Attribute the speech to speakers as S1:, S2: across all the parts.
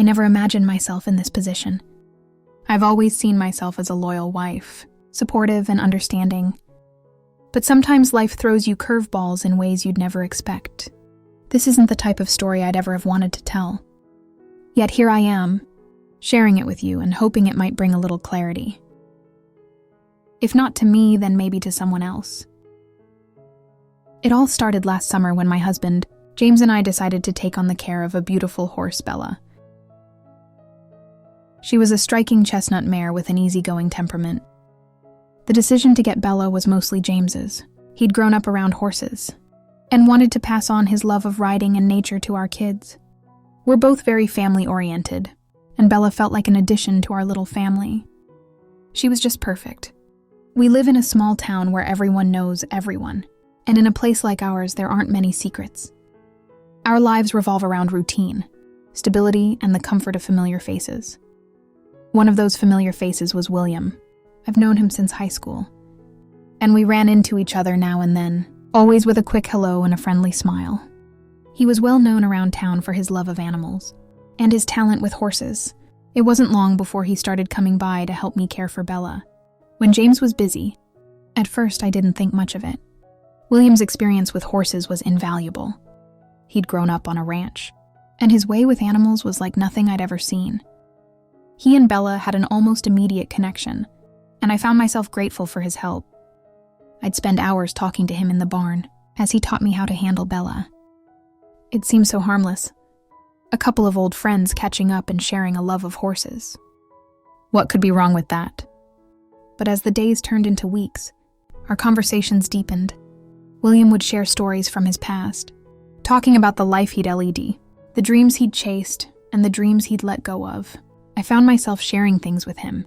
S1: I never imagined myself in this position. I've always seen myself as a loyal wife, supportive and understanding. But sometimes life throws you curveballs in ways you'd never expect. This isn't the type of story I'd ever have wanted to tell. Yet here I am, sharing it with you and hoping it might bring a little clarity. If not to me, then maybe to someone else. It all started last summer when my husband, James, and I decided to take on the care of a beautiful horse, Bella. She was a striking chestnut mare with an easygoing temperament. The decision to get Bella was mostly James's. He'd grown up around horses and wanted to pass on his love of riding and nature to our kids. We're both very family-oriented, and Bella felt like an addition to our little family. She was just perfect. We live in a small town where everyone knows everyone, and in a place like ours, there aren't many secrets. Our lives revolve around routine, stability, and the comfort of familiar faces. One of those familiar faces was William. I've known him since high school, and we ran into each other now and then, always with a quick hello and a friendly smile. He was well known around town for his love of animals and his talent with horses. It wasn't long before he started coming by to help me care for Bella. When James was busy, at first I didn't think much of it. William's experience with horses was invaluable. He'd grown up on a ranch, and his way with animals was like nothing I'd ever seen. He and Bella had an almost immediate connection, and I found myself grateful for his help. I'd spend hours talking to him in the barn as he taught me how to handle Bella. It seemed so harmless. A couple of old friends catching up and sharing a love of horses. What could be wrong with that? But as the days turned into weeks, our conversations deepened. William would share stories from his past, talking about the life he'd led, the dreams he'd chased, and the dreams he'd let go of. I found myself sharing things with him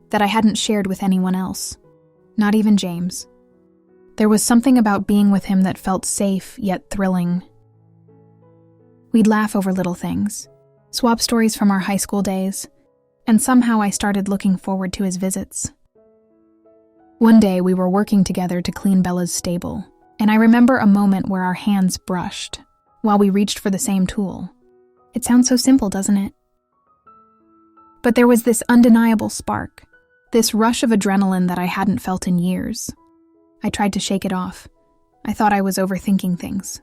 S1: that I hadn't shared with anyone else, not even James. There was something about being with him that felt safe yet thrilling. We'd laugh over little things, swap stories from our high school days, and somehow I started looking forward to his visits. One day we were working together to clean Bella's stable, and I remember a moment where our hands brushed while we reached for the same tool. It sounds so simple, doesn't it? But there was this undeniable spark, this rush of adrenaline that I hadn't felt in years. I tried to shake it off. I thought I was overthinking things,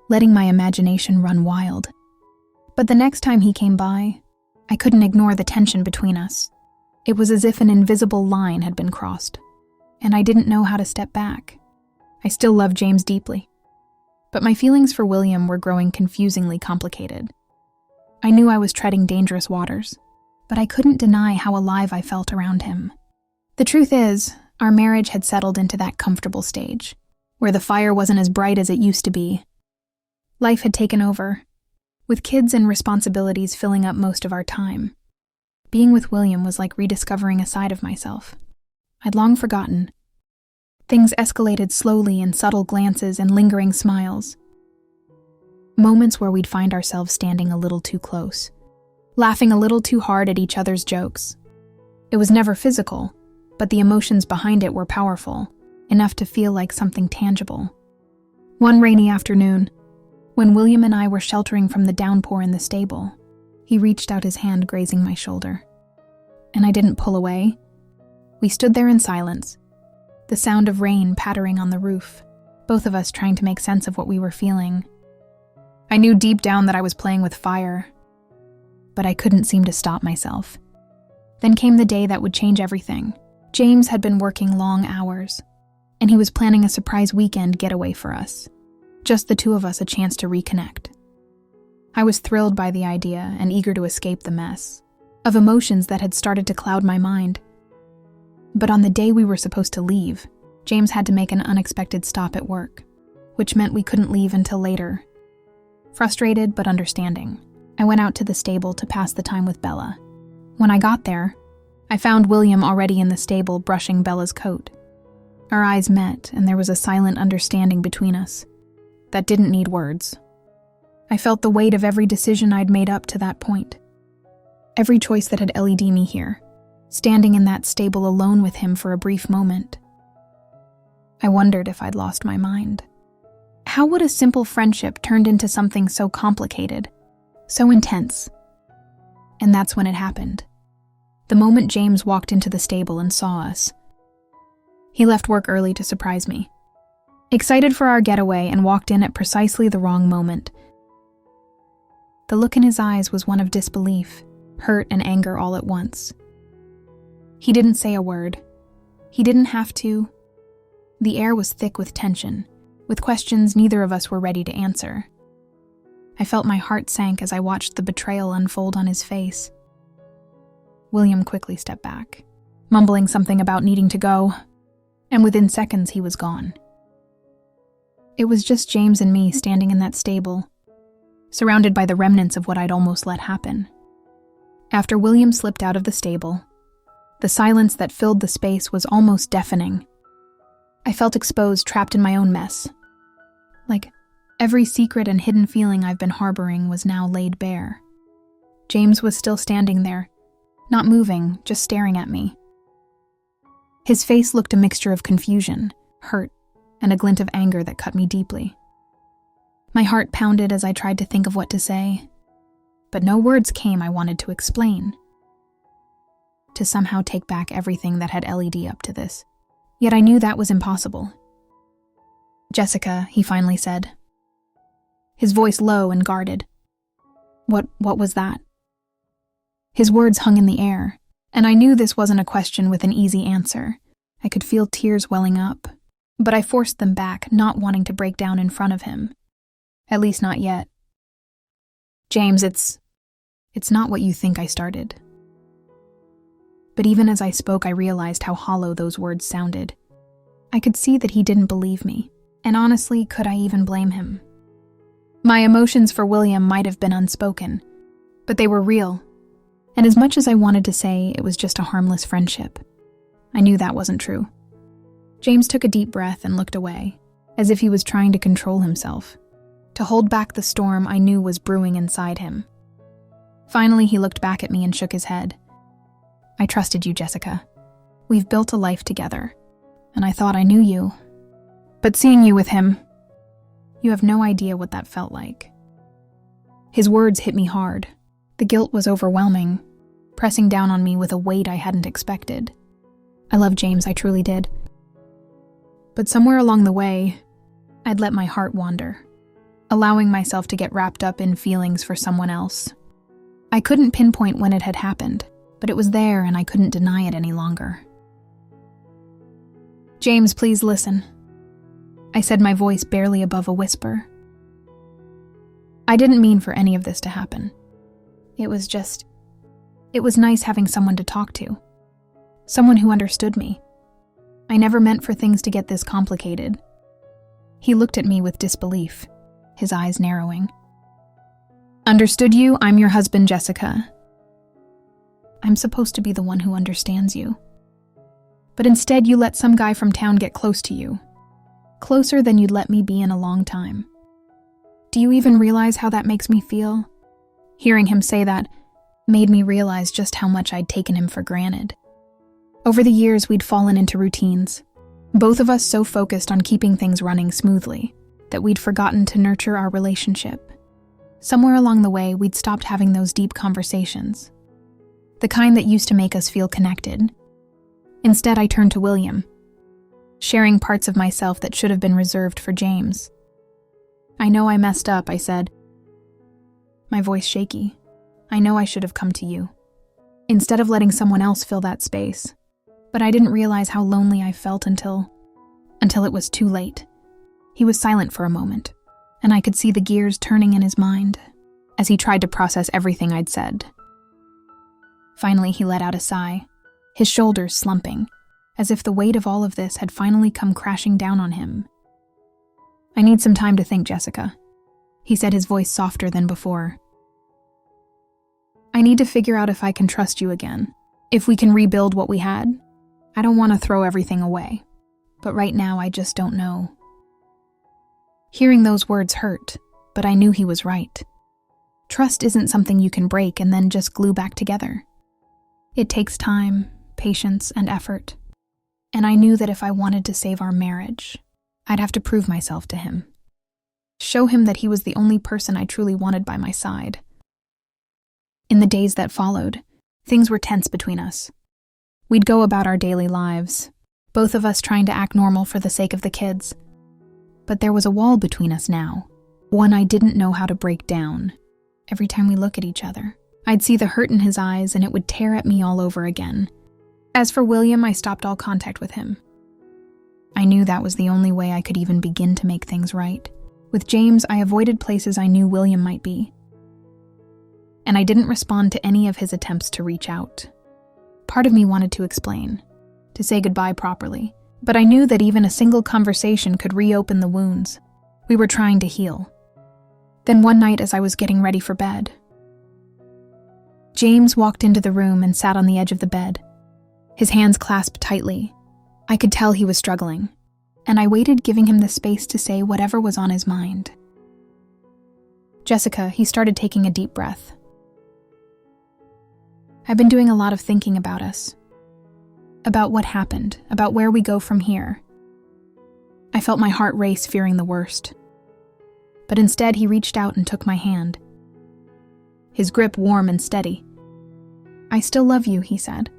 S1: letting my imagination run wild. But the next time he came by, I couldn't ignore the tension between us. It was as if an invisible line had been crossed, and I didn't know how to step back. I still loved James deeply, but my feelings for William were growing confusingly complicated. I knew I was treading dangerous waters, but I couldn't deny how alive I felt around him. The truth is, our marriage had settled into that comfortable stage, where the fire wasn't as bright as it used to be. Life had taken over, with kids and responsibilities filling up most of our time. Being with William was like rediscovering a side of myself I'd long forgotten. Things escalated slowly in subtle glances and lingering smiles. Moments where we'd find ourselves standing a little too close, laughing a little too hard at each other's jokes. It was never physical, but the emotions behind it were powerful, enough to feel like something tangible. One rainy afternoon, when William and I were sheltering from the downpour in the stable, he reached out his hand grazing my shoulder. And I didn't pull away. We stood there in silence, the sound of rain pattering on the roof, both of us trying to make sense of what we were feeling. I knew deep down that I was playing with fire, but I couldn't seem to stop myself. Then came the day that would change everything. James had been working long hours, and he was planning a surprise weekend getaway for us. Just the two of us, a chance to reconnect. I was thrilled by the idea and eager to escape the mess of emotions that had started to cloud my mind. But on the day we were supposed to leave, James had to make an unexpected stop at work, which meant we couldn't leave until later. Frustrated but understanding, I went out to the stable to pass the time with Bella. When I got there, I found William already in the stable brushing Bella's coat. Our eyes met, and there was a silent understanding between us that didn't need words. I felt the weight of every decision I'd made up to that point. Every choice that had led me here, standing in that stable alone with him for a brief moment. I wondered if I'd lost my mind. How would a simple friendship turned into something so complicated, so intense? And that's when it happened. The moment James walked into the stable and saw us. He left work early to surprise me, excited for our getaway, and walked in at precisely the wrong moment. The look in his eyes was one of disbelief, hurt and anger all at once. He didn't say a word. He didn't have to. The air was thick with tension, with questions neither of us were ready to answer. I felt my heart sank as I watched the betrayal unfold on his face. William quickly stepped back, mumbling something about needing to go, and within seconds he was gone. It was just James and me standing in that stable, surrounded by the remnants of what I'd almost let happen. After William slipped out of the stable, the silence that filled the space was almost deafening. I felt exposed, trapped in my own mess. Like every secret and hidden feeling I've been harboring was now laid bare. James was still standing there, not moving, just staring at me. His face looked a mixture of confusion, hurt, and a glint of anger that cut me deeply. My heart pounded as I tried to think of what to say, but no words came I wanted to explain. To somehow take back everything that had led up to this. Yet I knew that was impossible. "Jessica," he finally said, his voice low and guarded. What was that?" His words hung in the air, and I knew this wasn't a question with an easy answer. I could feel tears welling up, but I forced them back, not wanting to break down in front of him. At least not yet. "James, it's not what you think," I started. But even as I spoke, I realized how hollow those words sounded. I could see that he didn't believe me, and honestly, could I even blame him? My emotions for William might have been unspoken, but they were real, and as much as I wanted to say it was just a harmless friendship, I knew that wasn't true. James took a deep breath and looked away, as if he was trying to control himself, to hold back the storm I knew was brewing inside him. Finally, he looked back at me and shook his head. "I trusted you, Jessica. We've built a life together, and I thought I knew you. But seeing you with him, you have no idea what that felt like." His words hit me hard. The guilt was overwhelming, pressing down on me with a weight I hadn't expected. I loved James, I truly did. But somewhere along the way, I'd let my heart wander, allowing myself to get wrapped up in feelings for someone else. I couldn't pinpoint when it had happened, but it was there and I couldn't deny it any longer. "James, please listen," I said, my voice barely above a whisper. "I didn't mean for any of this to happen. It was nice having someone to talk to. Someone who understood me. I never meant for things to get this complicated." He looked at me with disbelief, his eyes narrowing. "Understood you? I'm your husband, Jessica. I'm supposed to be the one who understands you. But instead you let some guy from town get close to you. Closer than you'd let me be in a long time. Do you even realize how that makes me feel?" Hearing him say that made me realize just how much I'd taken him for granted. Over the years, we'd fallen into routines, both of us so focused on keeping things running smoothly that we'd forgotten to nurture our relationship. Somewhere along the way, we'd stopped having those deep conversations, the kind that used to make us feel connected. Instead, I turned to William, sharing parts of myself that should have been reserved for James. "I know I messed up," I said, my voice shaky. "I know I should have come to you, instead of letting someone else fill that space. But I didn't realize how lonely I felt until it was too late." He was silent for a moment, and I could see the gears turning in his mind as he tried to process everything I'd said. Finally, he let out a sigh, his shoulders slumping, as if the weight of all of this had finally come crashing down on him. "I need some time to think, Jessica," he said, his voice softer than before. "I need to figure out if I can trust you again, if we can rebuild what we had. I don't want to throw everything away, but right now I just don't know." Hearing those words hurt, but I knew he was right. Trust isn't something you can break and then just glue back together. It takes time, patience, and effort. And I knew that if I wanted to save our marriage, I'd have to prove myself to him. Show him that he was the only person I truly wanted by my side. In the days that followed, things were tense between us. We'd go about our daily lives, both of us trying to act normal for the sake of the kids. But there was a wall between us now, one I didn't know how to break down. Every time we look at each other, I'd see the hurt in his eyes and it would tear at me all over again. As for William, I stopped all contact with him. I knew that was the only way I could even begin to make things right. With James, I avoided places I knew William might be. And I didn't respond to any of his attempts to reach out. Part of me wanted to explain, to say goodbye properly, but I knew that even a single conversation could reopen the wounds. We were trying to heal. Then one night as I was getting ready for bed, James walked into the room and sat on the edge of the bed, his hands clasped tightly. I could tell he was struggling, and I waited, giving him the space to say whatever was on his mind. "Jessica," he started, taking a deep breath. "I've been doing a lot of thinking about us, about what happened, about where we go from here." I felt my heart race, fearing the worst. But instead, he reached out and took my hand, his grip warm and steady. "I still love you," he said,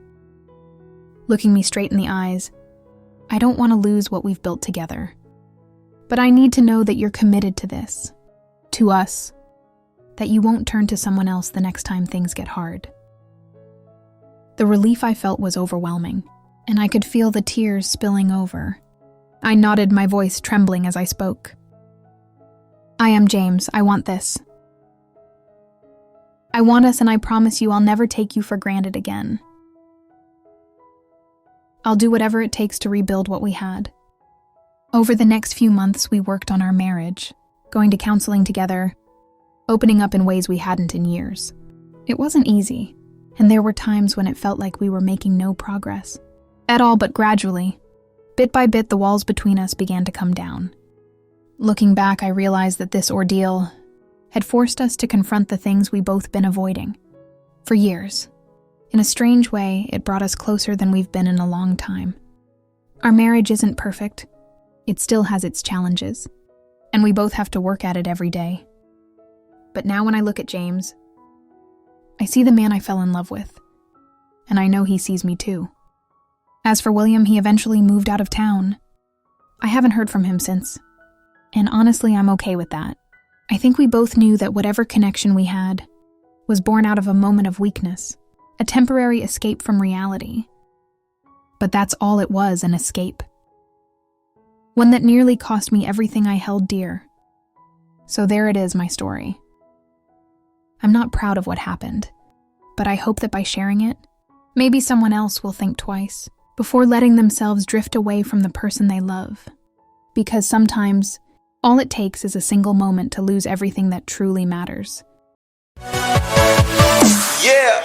S1: looking me straight in the eyes. "I don't want to lose what we've built together. But I need to know that you're committed to this, to us, that you won't turn to someone else the next time things get hard." The relief I felt was overwhelming, and I could feel the tears spilling over. I nodded, my voice trembling as I spoke. "I am James. I want this. I want us, and I promise you I'll never take you for granted again. I'll do whatever it takes to rebuild what we had." Over the next few months, we worked on our marriage, going to counseling together, opening up in ways we hadn't in years. It wasn't easy, and there were times when it felt like we were making no progress at all, but gradually, bit by bit, the walls between us began to come down. Looking back, I realized that this ordeal had forced us to confront the things we both been avoiding for years. In a strange way, it brought us closer than we've been in a long time. Our marriage isn't perfect. It still has its challenges, and we both have to work at it every day. But now when I look at James, I see the man I fell in love with, and I know he sees me too. As for William, he eventually moved out of town. I haven't heard from him since, and honestly, I'm okay with that. I think we both knew that whatever connection we had was born out of a moment of weakness, a temporary escape from reality. But that's all it was, an escape. One that nearly cost me everything I held dear. So there it is, my story. I'm not proud of what happened, but I hope that by sharing it, maybe someone else will think twice before letting themselves drift away from the person they love. Because sometimes, all it takes is a single moment to lose everything that truly matters. Yeah.